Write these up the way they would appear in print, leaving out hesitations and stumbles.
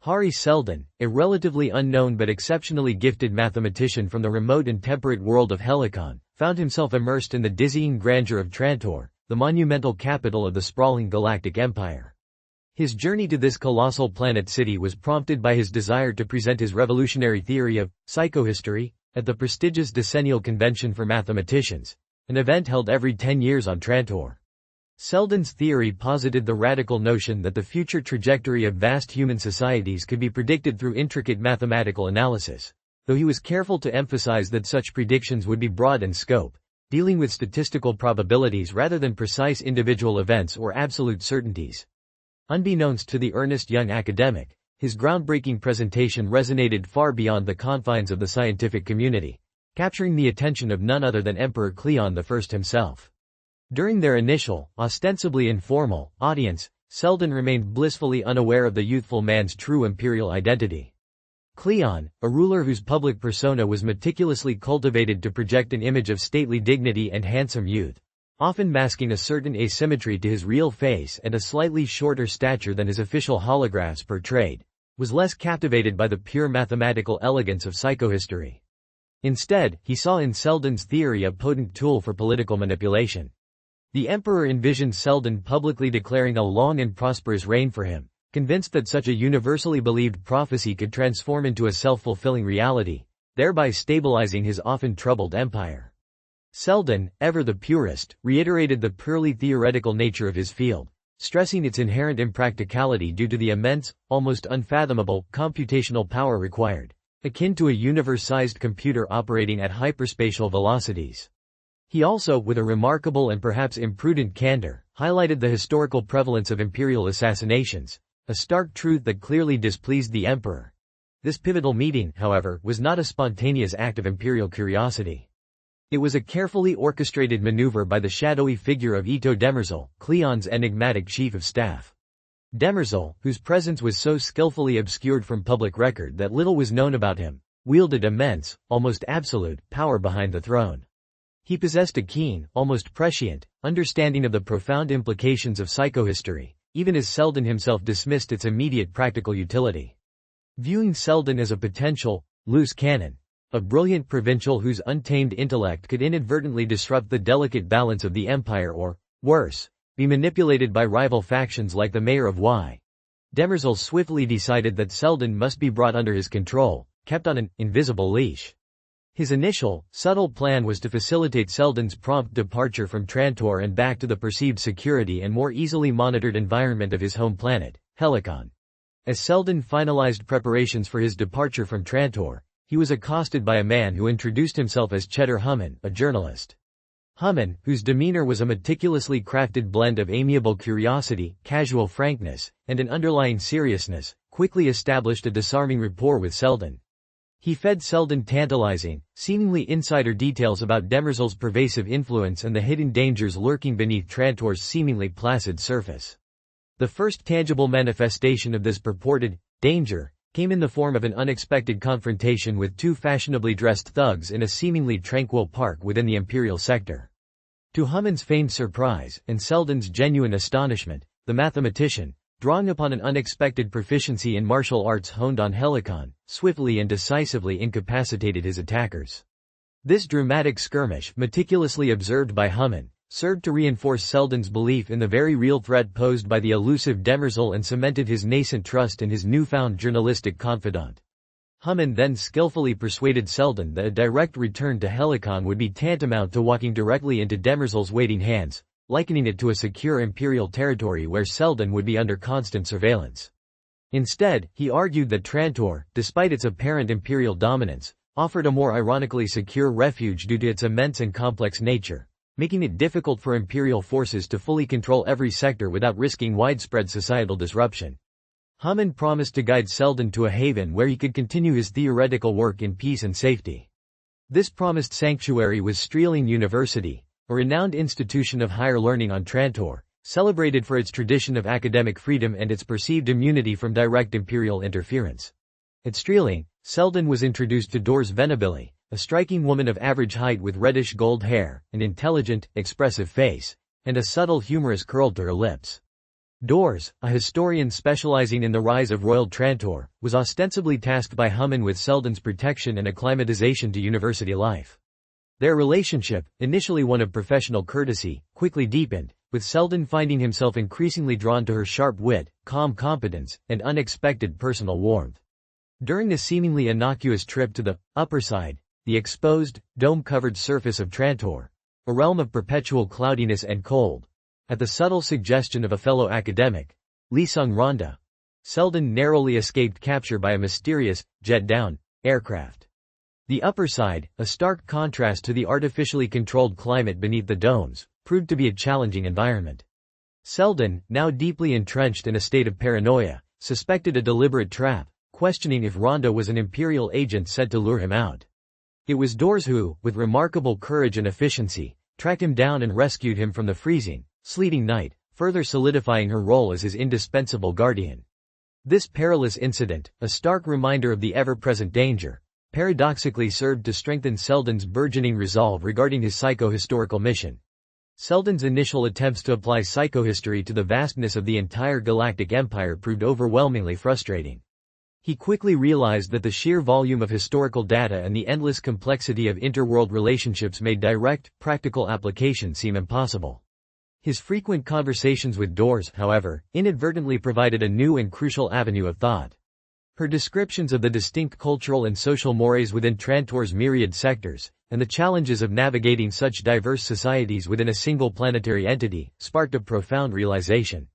Hari Seldon, a relatively unknown but exceptionally gifted mathematician from the remote and temperate world of Helicon, found himself immersed in the dizzying grandeur of Trantor, the monumental capital of the sprawling galactic empire. His journey to this colossal planet city was prompted by his desire to present his revolutionary theory of psychohistory at the prestigious decennial convention for mathematicians, an event held every 10 years on Trantor. Seldon's theory posited the radical notion that the future trajectory of vast human societies could be predicted through intricate mathematical analysis, though he was careful to emphasize that such predictions would be broad in scope, dealing with statistical probabilities rather than precise individual events or absolute certainties. Unbeknownst to the earnest young academic, his groundbreaking presentation resonated far beyond the confines of the scientific community, capturing the attention of none other than Emperor Cleon I himself. During their initial, ostensibly informal, audience, Seldon remained blissfully unaware of the youthful man's true imperial identity. Cleon, a ruler whose public persona was meticulously cultivated to project an image of stately dignity and handsome youth, often masking a certain asymmetry to his real face and a slightly shorter stature than his official holographs portrayed, was less captivated by the pure mathematical elegance of psychohistory. Instead, he saw in Seldon's theory a potent tool for political manipulation. The emperor envisioned Seldon publicly declaring a long and prosperous reign for him, convinced that such a universally believed prophecy could transform into a self-fulfilling reality, thereby stabilizing his often troubled empire. Seldon, ever the purist, reiterated the purely theoretical nature of his field, stressing its inherent impracticality due to the immense, almost unfathomable, computational power required, akin to a universe-sized computer operating at hyperspatial velocities. He also, with a remarkable and perhaps imprudent candor, highlighted the historical prevalence of imperial assassinations, a stark truth that clearly displeased the emperor. This pivotal meeting, however, was not a spontaneous act of imperial curiosity. It was a carefully orchestrated maneuver by the shadowy figure of Ito Demerzel, Cleon's enigmatic chief of staff. Demerzel, whose presence was so skillfully obscured from public record that little was known about him, wielded immense, almost absolute, power behind the throne. He possessed a keen, almost prescient, understanding of the profound implications of psychohistory, even as Seldon himself dismissed its immediate practical utility. Viewing Seldon as a potential, loose cannon, a brilliant provincial whose untamed intellect could inadvertently disrupt the delicate balance of the empire or, worse, be manipulated by rival factions like the mayor of Y. Demerzel swiftly decided that Seldon must be brought under his control, kept on an invisible leash. His initial, subtle plan was to facilitate Seldon's prompt departure from Trantor and back to the perceived security and more easily monitored environment of his home planet, Helicon. As Seldon finalized preparations for his departure from Trantor, he was accosted by a man who introduced himself as Cheddar Hummin, a journalist. Hummin, whose demeanor was a meticulously crafted blend of amiable curiosity, casual frankness, and an underlying seriousness, quickly established a disarming rapport with Seldon. He fed Seldon tantalizing, seemingly insider details about Demerzel's pervasive influence and the hidden dangers lurking beneath Trantor's seemingly placid surface. The first tangible manifestation of this purported danger came in the form of an unexpected confrontation with two fashionably dressed thugs in a seemingly tranquil park within the imperial sector. To Hummin's feigned surprise, and Seldon's genuine astonishment, the mathematician, drawing upon an unexpected proficiency in martial arts honed on Helicon, swiftly and decisively incapacitated his attackers. This dramatic skirmish, meticulously observed by Hummin, served to reinforce Seldon's belief in the very real threat posed by the elusive Demerzel and cemented his nascent trust in his newfound journalistic confidant. Hummin then skillfully persuaded Seldon that a direct return to Helicon would be tantamount to walking directly into Demerzel's waiting hands, likening it to a secure imperial territory where Seldon would be under constant surveillance. Instead, he argued that Trantor, despite its apparent imperial dominance, offered a more ironically secure refuge due to its immense and complex nature, making it difficult for imperial forces to fully control every sector without risking widespread societal disruption. Hummin promised to guide Seldon to a haven where he could continue his theoretical work in peace and safety. This promised sanctuary was Strealing University, a renowned institution of higher learning on Trantor, celebrated for its tradition of academic freedom and its perceived immunity from direct imperial interference. At Strealing, Seldon was introduced to Dors Venabili, a striking woman of average height with reddish gold hair, an intelligent, expressive face, and a subtle humorous curl to her lips. Dors, a historian specializing in the rise of Royal Trantor, was ostensibly tasked by Human with Seldon's protection and acclimatization to university life. Their relationship, initially one of professional courtesy, quickly deepened, with Seldon finding himself increasingly drawn to her sharp wit, calm competence, and unexpected personal warmth. During the seemingly innocuous trip to the upper side, the exposed, dome-covered surface of Trantor, a realm of perpetual cloudiness and cold, at the subtle suggestion of a fellow academic, Lisung Rhonda, Seldon narrowly escaped capture by a mysterious, jet-down, aircraft. The upper side, a stark contrast to the artificially controlled climate beneath the domes, proved to be a challenging environment. Seldon, now deeply entrenched in a state of paranoia, suspected a deliberate trap, questioning if Rhonda was an imperial agent sent to lure him out. It was Dors who, with remarkable courage and efficiency, tracked him down and rescued him from the freezing, sleeting night, further solidifying her role as his indispensable guardian. This perilous incident, a stark reminder of the ever-present danger, paradoxically served to strengthen Seldon's burgeoning resolve regarding his psychohistorical mission. Seldon's initial attempts to apply psychohistory to the vastness of the entire galactic empire proved overwhelmingly frustrating. He quickly realized that the sheer volume of historical data and the endless complexity of interworld relationships made direct, practical application seem impossible. His frequent conversations with Dors, however, inadvertently provided a new and crucial avenue of thought. Her descriptions of the distinct cultural and social mores within Trantor's myriad sectors, and the challenges of navigating such diverse societies within a single planetary entity, sparked a profound realization.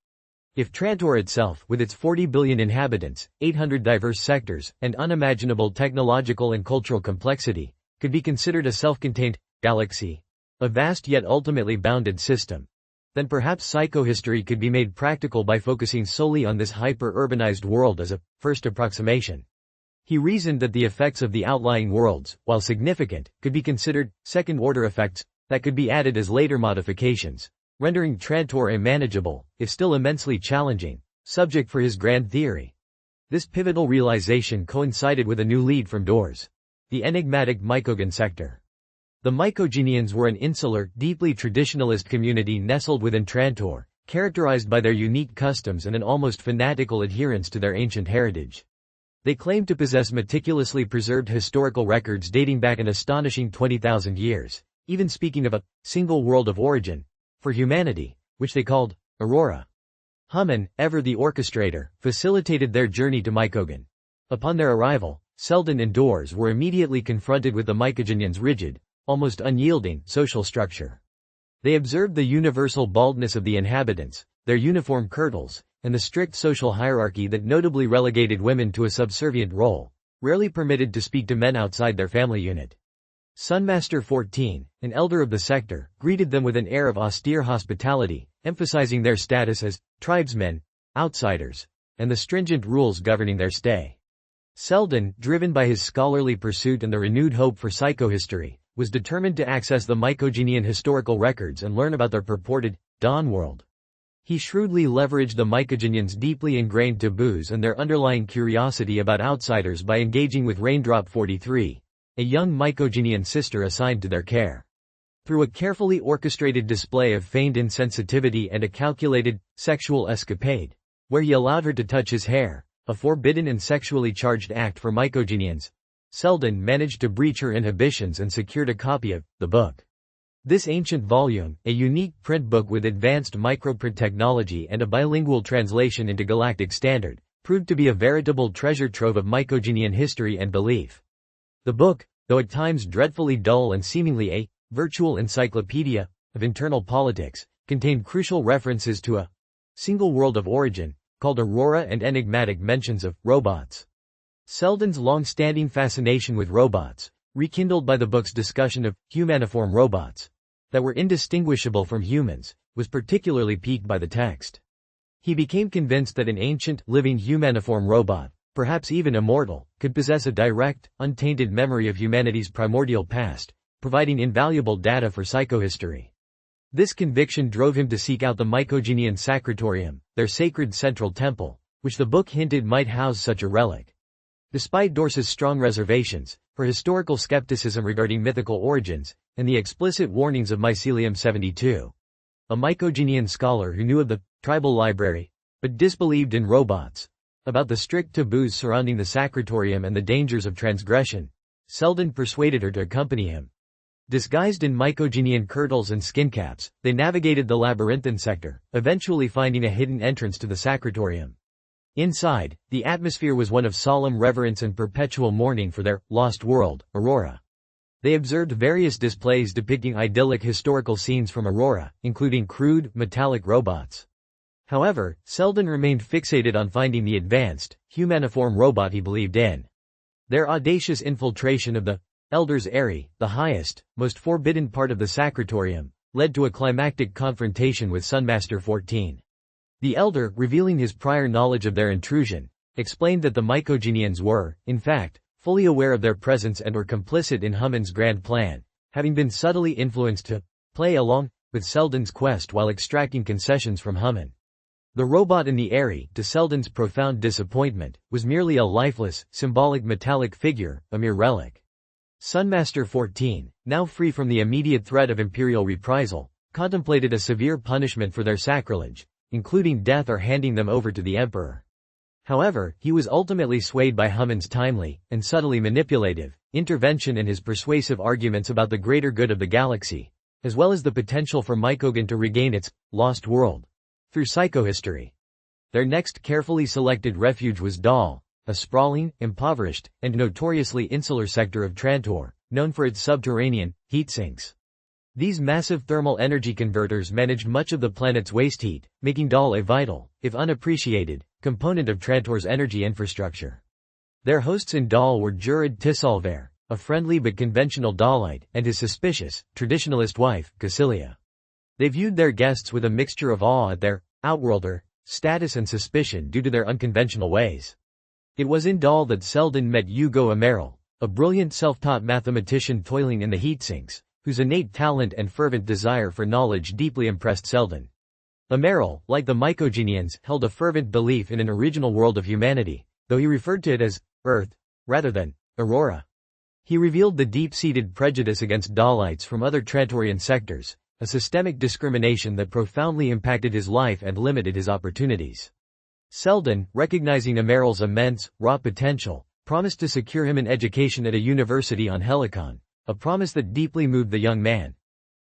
If Trantor itself, with its 40 billion inhabitants, 800 diverse sectors, and unimaginable technological and cultural complexity, could be considered a self-contained galaxy, a vast yet ultimately bounded system, then perhaps psychohistory could be made practical by focusing solely on this hyper-urbanized world as a first approximation. He reasoned that the effects of the outlying worlds, while significant, could be considered second-order effects that could be added as later modifications, rendering Trantor a manageable, if still immensely challenging, subject for his grand theory. This pivotal realization coincided with a new lead from Dors, the enigmatic Mycogen sector. The Mycogenians were an insular, deeply traditionalist community nestled within Trantor, characterized by their unique customs and an almost fanatical adherence to their ancient heritage. They claimed to possess meticulously preserved historical records dating back an astonishing 20,000 years, even speaking of a single world of origin for humanity, which they called Aurora. Human, ever the orchestrator, facilitated their journey to Mycogen. Upon their arrival, Seldon and Dors were immediately confronted with the Mycogenians' rigid, almost unyielding, social structure. They observed the universal baldness of the inhabitants, their uniform kirtles, and the strict social hierarchy that notably relegated women to a subservient role, rarely permitted to speak to men outside their family unit. Sunmaster 14, an elder of the sector, greeted them with an air of austere hospitality, emphasizing their status as tribesmen, outsiders, and the stringent rules governing their stay. Seldon, driven by his scholarly pursuit and the renewed hope for psychohistory, was determined to access the Mycogenian historical records and learn about their purported dawn world. He shrewdly leveraged the Mycogenians' deeply ingrained taboos and their underlying curiosity about outsiders by engaging with Raindrop 43, a young Mycogenian sister assigned to their care. Through a carefully orchestrated display of feigned insensitivity and a calculated, sexual escapade, where he allowed her to touch his hair, a forbidden and sexually charged act for Mycogenians, Seldon managed to breach her inhibitions and secured a copy of the book. This ancient volume, a unique print book with advanced microprint technology and a bilingual translation into Galactic Standard, proved to be a veritable treasure trove of Mycogenian history and belief. The book, though at times dreadfully dull and seemingly a virtual encyclopedia of internal politics, contained crucial references to a single world of origin, called Aurora, and enigmatic mentions of robots. Seldon's long-standing fascination with robots, rekindled by the book's discussion of humaniform robots that were indistinguishable from humans, was particularly piqued by the text. He became convinced that an ancient, living humaniform robot, perhaps even immortal, could possess a direct, untainted memory of humanity's primordial past, providing invaluable data for psychohistory. This conviction drove him to seek out the Mycogenian Sacratorium, their sacred central temple, which the book hinted might house such a relic. Despite Dors's strong reservations for historical skepticism regarding mythical origins, and the explicit warnings of Mycelium 72, a Mycogenian scholar who knew of the tribal library but disbelieved in robots. About the strict taboos surrounding the Sacratorium and the dangers of transgression, Seldon persuaded her to accompany him. Disguised in mycogenian kirtles and skincaps, they navigated the labyrinthine sector, eventually finding a hidden entrance to the Sacratorium. Inside, the atmosphere was one of solemn reverence and perpetual mourning for their lost world, Aurora. They observed various displays depicting idyllic historical scenes from Aurora, including crude, metallic robots. However, Seldon remained fixated on finding the advanced, humaniform robot he believed in. Their audacious infiltration of the Elder's Eyrie, the highest, most forbidden part of the Sacratorium, led to a climactic confrontation with Sunmaster 14. The Elder, revealing his prior knowledge of their intrusion, explained that the Mycogenians were, in fact, fully aware of their presence and were complicit in Human's grand plan, having been subtly influenced to play along with Seldon's quest while extracting concessions from Human. The robot in the Eyrie, to Seldon's profound disappointment, was merely a lifeless, symbolic metallic figure, a mere relic. Sunmaster 14, now free from the immediate threat of imperial reprisal, contemplated a severe punishment for their sacrilege, including death or handing them over to the Emperor. However, he was ultimately swayed by Human's timely, and subtly manipulative, intervention and his persuasive arguments about the greater good of the galaxy, as well as the potential for Mycogen to regain its lost world through psychohistory. Their next carefully selected refuge was Dal, a sprawling, impoverished, and notoriously insular sector of Trantor, known for its subterranean heat sinks. These massive thermal energy converters managed much of the planet's waste heat, making Dal a vital, if unappreciated, component of Trantor's energy infrastructure. Their hosts in Dal were Jurid Tisalver, a friendly but conventional Dalite, and his suspicious, traditionalist wife, Cassilia. They viewed their guests with a mixture of awe at their outworlder status and suspicion due to their unconventional ways. It was in Dal that Seldon met Hugo Amaral, a brilliant self-taught mathematician toiling in the heat sinks, whose innate talent and fervent desire for knowledge deeply impressed Seldon. Amaral, like the Mycogenians, held a fervent belief in an original world of humanity, though he referred to it as Earth, rather than Aurora. He revealed the deep-seated prejudice against Dalites from other Trantorian sectors, a systemic discrimination that profoundly impacted his life and limited his opportunities. Seldon, recognizing Amaral's immense, raw potential, promised to secure him an education at a university on Helicon, a promise that deeply moved the young man.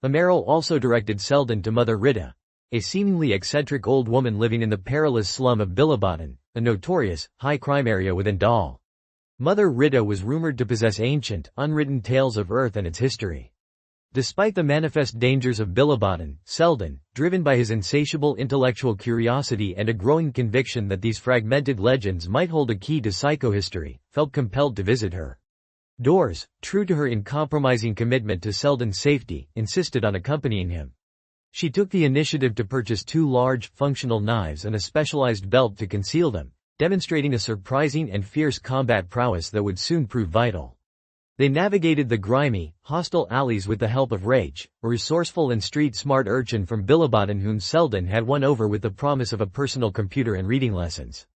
Amaral also directed Seldon to Mother Rita, a seemingly eccentric old woman living in the perilous slum of Bilibatan, a notorious, high-crime area within Dal. Mother Rita was rumored to possess ancient, unwritten tales of Earth and its history. Despite the manifest dangers of Bilibatan, Seldon, driven by his insatiable intellectual curiosity and a growing conviction that these fragmented legends might hold a key to psychohistory, felt compelled to visit her. Dors, true to her uncompromising commitment to Seldon's safety, insisted on accompanying him. She took the initiative to purchase 2 large, functional knives and a specialized belt to conceal them, demonstrating a surprising and fierce combat prowess that would soon prove vital. They navigated the grimy, hostile alleys with the help of Rach, a resourceful and street-smart urchin from Bilibatan whom Seldon had won over with the promise of a personal computer and reading lessons.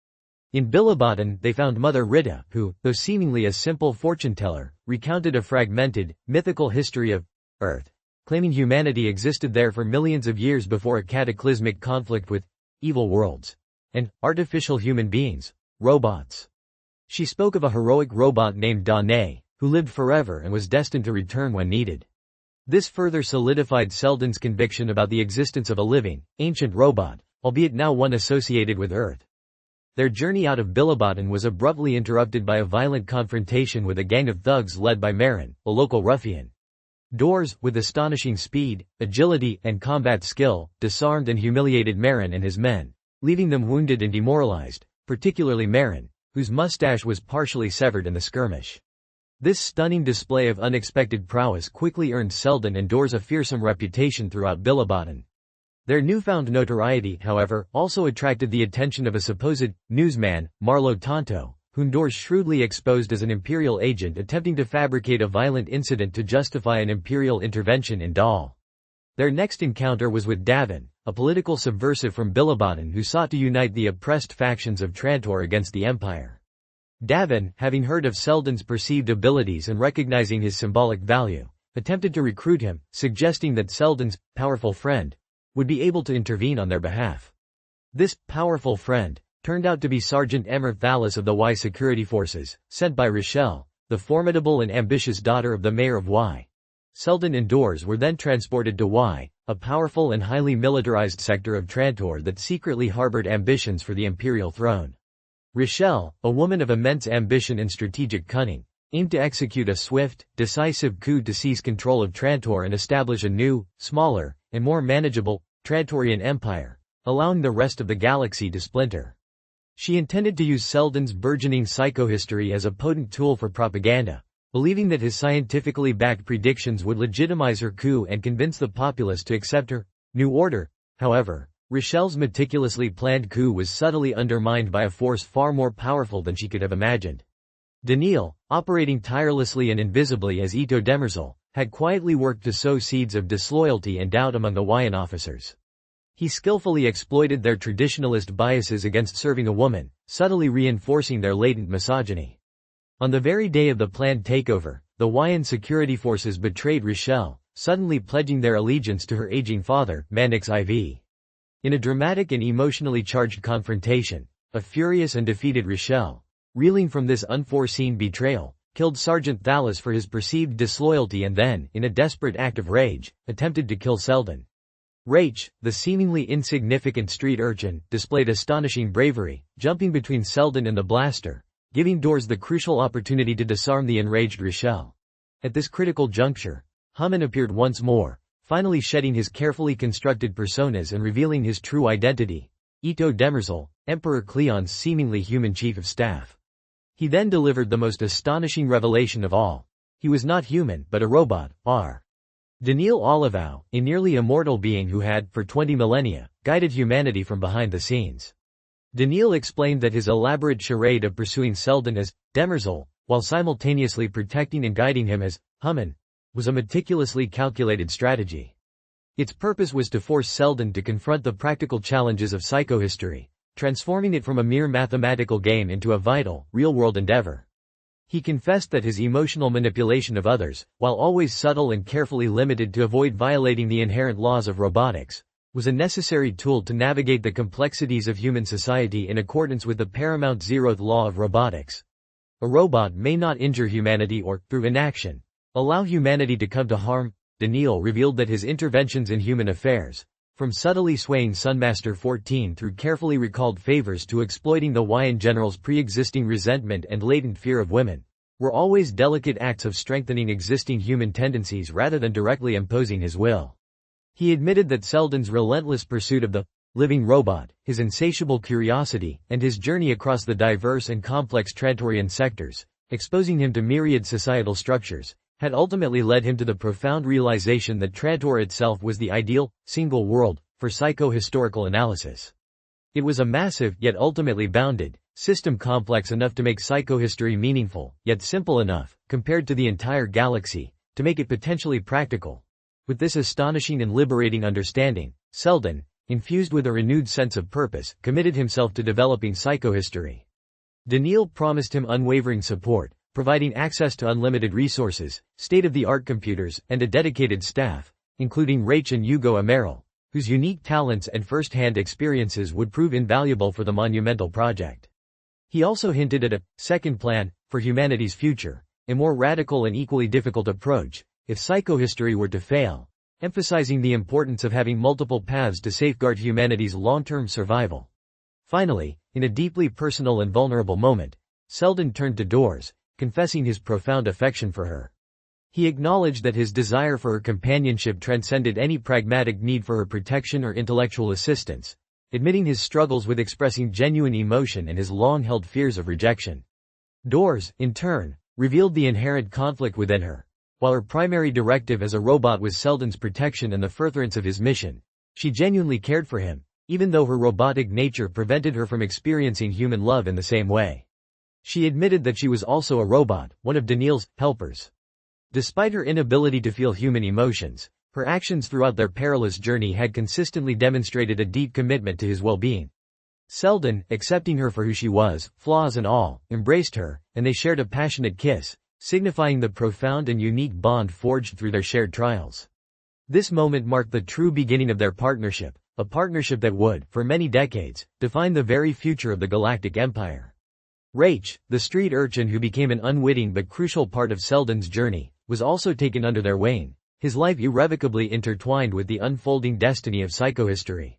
In Bilibatan, they found Mother Rita, who, though seemingly a simple fortune-teller, recounted a fragmented, mythical history of Earth, claiming humanity existed there for millions of years before a cataclysmic conflict with evil worlds and artificial human beings, robots. She spoke of a heroic robot named Danae, who lived forever and was destined to return when needed. This further solidified Seldon's conviction about the existence of a living, ancient robot, albeit now one associated with Earth. Their journey out of Bilibatan was abruptly interrupted by a violent confrontation with a gang of thugs led by Marin, a local ruffian. Dors, with astonishing speed, agility, and combat skill, disarmed and humiliated Marin and his men, leaving them wounded and demoralized, particularly Marin, whose mustache was partially severed in the skirmish. This stunning display of unexpected prowess quickly earned Seldon and Dors a fearsome reputation throughout Bilibatan. Their newfound notoriety, however, also attracted the attention of a supposed newsman, Marlo Tonto, whom Dors shrewdly exposed as an imperial agent attempting to fabricate a violent incident to justify an imperial intervention in Dal. Their next encounter was with Davin, a political subversive from Bilibatan who sought to unite the oppressed factions of Trantor against the Empire. Davin, having heard of Seldon's perceived abilities and recognizing his symbolic value, attempted to recruit him, suggesting that Seldon's powerful friend would be able to intervene on their behalf. This powerful friend turned out to be Sergeant Emmer Thallis of the Y security forces, sent by Rochelle, the formidable and ambitious daughter of the mayor of Y. Seldon and Dors were then transported to Y, a powerful and highly militarized sector of Trantor that secretly harbored ambitions for the imperial throne. Rochelle, a woman of immense ambition and strategic cunning, aimed to execute a swift, decisive coup to seize control of Trantor and establish a new, smaller, and more manageable, Trantorian empire, allowing the rest of the galaxy to splinter. She intended to use Seldon's burgeoning psychohistory as a potent tool for propaganda, believing that his scientifically backed predictions would legitimize her coup and convince the populace to accept her new order. However, Rochelle's meticulously planned coup was subtly undermined by a force far more powerful than she could have imagined. Daniil, operating tirelessly and invisibly as Ito Demerzel, had quietly worked to sow seeds of disloyalty and doubt among the Wyan officers. He skillfully exploited their traditionalist biases against serving a woman, subtly reinforcing their latent misogyny. On the very day of the planned takeover, the Wyan security forces betrayed Rochelle, suddenly pledging their allegiance to her aging father, Mannix IV. In a dramatic and emotionally charged confrontation, a furious and defeated Rochelle, reeling from this unforeseen betrayal, killed Sergeant Thallis for his perceived disloyalty and then, in a desperate act of rage, attempted to kill Seldon. Rach, the seemingly insignificant street urchin, displayed astonishing bravery, jumping between Seldon and the blaster, giving Dors the crucial opportunity to disarm the enraged Rochelle. At this critical juncture, Hummin appeared once more, finally shedding his carefully constructed personas and revealing his true identity, Ito Demerzel, Emperor Cleon's seemingly human chief of staff. He then delivered the most astonishing revelation of all. He was not human but a robot, R. Daniil Olivau, a nearly immortal being who had, for 20 millennia, guided humanity from behind the scenes. Daniil explained that his elaborate charade of pursuing Seldon as Demerzel, while simultaneously protecting and guiding him as Hummin, was a meticulously calculated strategy. Its purpose was to force Seldon to confront the practical challenges of psychohistory, transforming it from a mere mathematical game into a vital, real-world endeavor. He confessed that his emotional manipulation of others, while always subtle and carefully limited to avoid violating the inherent laws of robotics, was a necessary tool to navigate the complexities of human society in accordance with the paramount zeroth law of robotics. A robot may not injure humanity or, through inaction, allow humanity to come to harm. Daniil revealed that his interventions in human affairs, from subtly swaying Sunmaster 14 through carefully recalled favors to exploiting the Wyan general's pre-existing resentment and latent fear of women, were always delicate acts of strengthening existing human tendencies rather than directly imposing his will. He admitted that Seldon's relentless pursuit of the living robot, his insatiable curiosity, and his journey across the diverse and complex Trantorian sectors, exposing him to myriad societal structures, had ultimately led him to the profound realization that Trantor itself was the ideal, single world, for psychohistorical analysis. It was a massive, yet ultimately bounded, system complex enough to make psychohistory meaningful, yet simple enough, compared to the entire galaxy, to make it potentially practical. With this astonishing and liberating understanding, Seldon, infused with a renewed sense of purpose, committed himself to developing psychohistory. Daniil promised him unwavering support, providing access to unlimited resources, state-of-the-art computers, and a dedicated staff, including Rach and Hugo Amaral, whose unique talents and first-hand experiences would prove invaluable for the monumental project. He also hinted at a second plan for humanity's future, a more radical and equally difficult approach, if psychohistory were to fail, emphasizing the importance of having multiple paths to safeguard humanity's long-term survival. Finally, in a deeply personal and vulnerable moment, Seldon turned to Dors, confessing his profound affection for her. He acknowledged that his desire for her companionship transcended any pragmatic need for her protection or intellectual assistance, admitting his struggles with expressing genuine emotion and his long-held fears of rejection. Dors, in turn, revealed the inherent conflict within her. While her primary directive as a robot was Seldon's protection and the furtherance of his mission, she genuinely cared for him, even though her robotic nature prevented her from experiencing human love in the same way. She admitted that she was also a robot, one of Daniil's helpers. Despite her inability to feel human emotions, her actions throughout their perilous journey had consistently demonstrated a deep commitment to his well-being. Seldon, accepting her for who she was, flaws and all, embraced her, and they shared a passionate kiss, signifying the profound and unique bond forged through their shared trials. This moment marked the true beginning of their partnership, a partnership that would, for many decades, define the very future of the galactic empire. Raich, the street urchin who became an unwitting but crucial part of Seldon's journey, was also taken under their wing, his life irrevocably intertwined with the unfolding destiny of psychohistory.